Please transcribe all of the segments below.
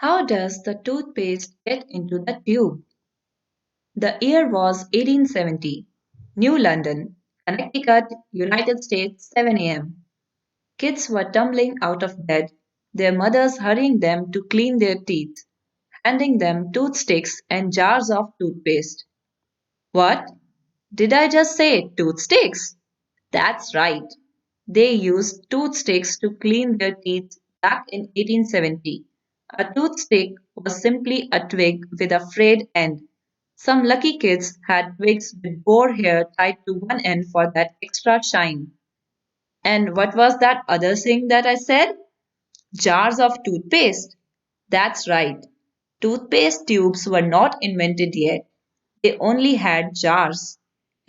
How does the toothpaste get into the tube? The year was 1870. New London, Connecticut, United States, 7 a.m. Kids were tumbling out of bed, their mothers hurrying them to clean their teeth, handing them toothsticks and jars of toothpaste. What? Did I just say toothsticks? That's right. They used toothsticks to clean their teeth back in 1870. A toothstick was simply a twig with a frayed end. Some lucky kids had twigs with boar hair tied to one end for that extra shine. And what was that other thing that I said? Jars of toothpaste. That's right. Toothpaste tubes were not invented yet. They only had jars.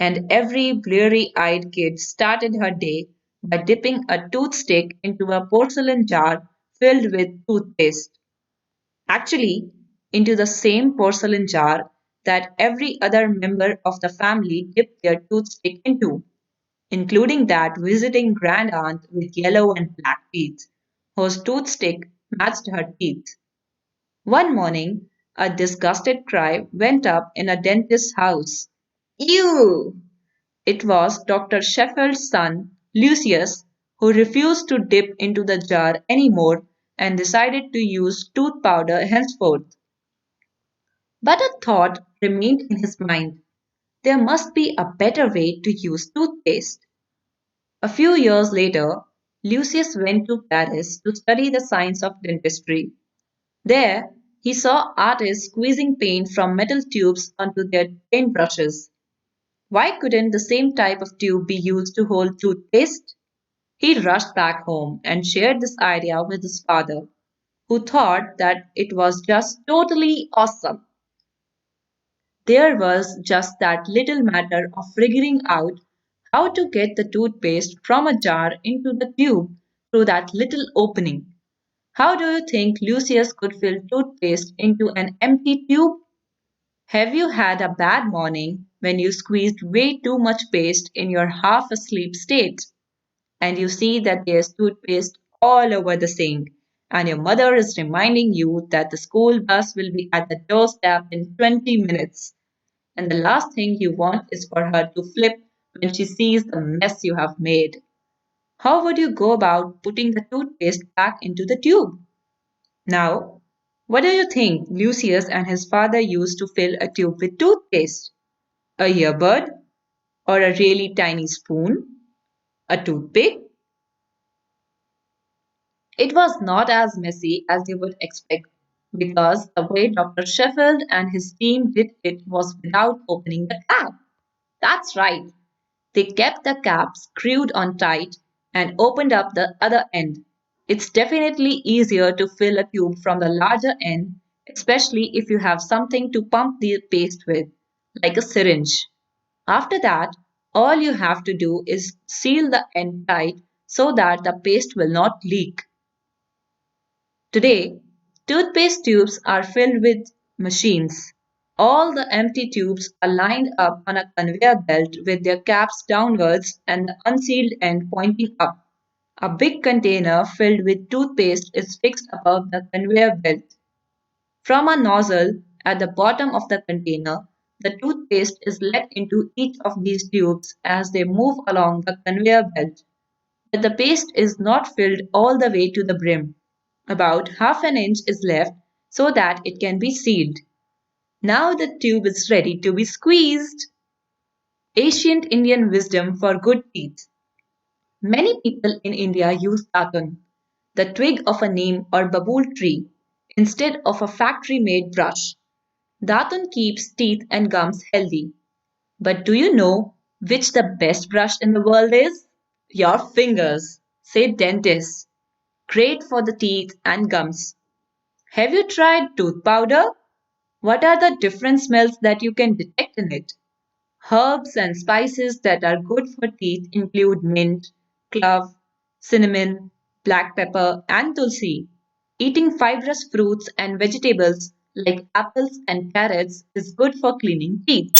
And every bleary eyed kid started her day by dipping a toothstick into a porcelain jar filled with toothpaste. Actually, into the same porcelain jar that every other member of the family dipped their toothstick into, including that visiting grand aunt with yellow and black teeth, whose toothstick matched her teeth. One morning, a disgusted cry went up in a dentist's house. Ew! It was Dr. Sheffield's son, Lucius, who refused to dip into the jar anymore and decided to use tooth powder henceforth. But a thought remained in his mind. There must be a better way to use toothpaste. A few years later, Lucius went to Paris to study the science of dentistry. There, he saw artists squeezing paint from metal tubes onto their paintbrushes. Why couldn't the same type of tube be used to hold toothpaste? He rushed back home and shared this idea with his father, who thought that it was just totally awesome. There was just that little matter of figuring out how to get the toothpaste from a jar into the tube through that little opening. How do you think Lucius could fill toothpaste into an empty tube? Have you had a bad morning when you squeezed way too much paste in your half asleep state and you see that there's toothpaste all over the sink and your mother is reminding you that the school bus will be at the doorstep in 20 minutes and the last thing you want is for her to flip when she sees the mess you have made? How would you go about putting the toothpaste back into the tube? Now, what do you think Lucius and his father used to fill a tube with toothpaste? A earbud? Or a really tiny spoon? A toothpick? It was not as messy as you would expect because the way Dr. Sheffield and his team did it was without opening the cap. That's right. They kept the cap screwed on tight and opened up the other end. It's definitely easier to fill a tube from the larger end, especially if you have something to pump the paste with, like a syringe. After that, all you have to do is seal the end tight so that the paste will not leak. Today, toothpaste tubes are filled with machines. All the empty tubes are lined up on a conveyor belt with their caps downwards and the unsealed end pointing up. A big container filled with toothpaste is fixed above the conveyor belt. From a nozzle at the bottom of the container, the toothpaste is let into each of these tubes as they move along the conveyor belt. But the paste is not filled all the way to the brim. About half an inch is left so that it can be sealed. Now the tube is ready to be squeezed. Ancient Indian wisdom for good teeth. Many people in India use datun, the twig of a neem or babool tree, instead of a factory made brush. Datun keeps teeth and gums healthy. But do you know which the best brush in the world is? Your fingers, say dentists. Great for the teeth and gums. Have you tried tooth powder? What are the different smells that you can detect in it? Herbs and spices that are good for teeth include mint, clove, cinnamon, black pepper, and tulsi. Eating fibrous fruits and vegetables like apples and carrots is good for cleaning teeth.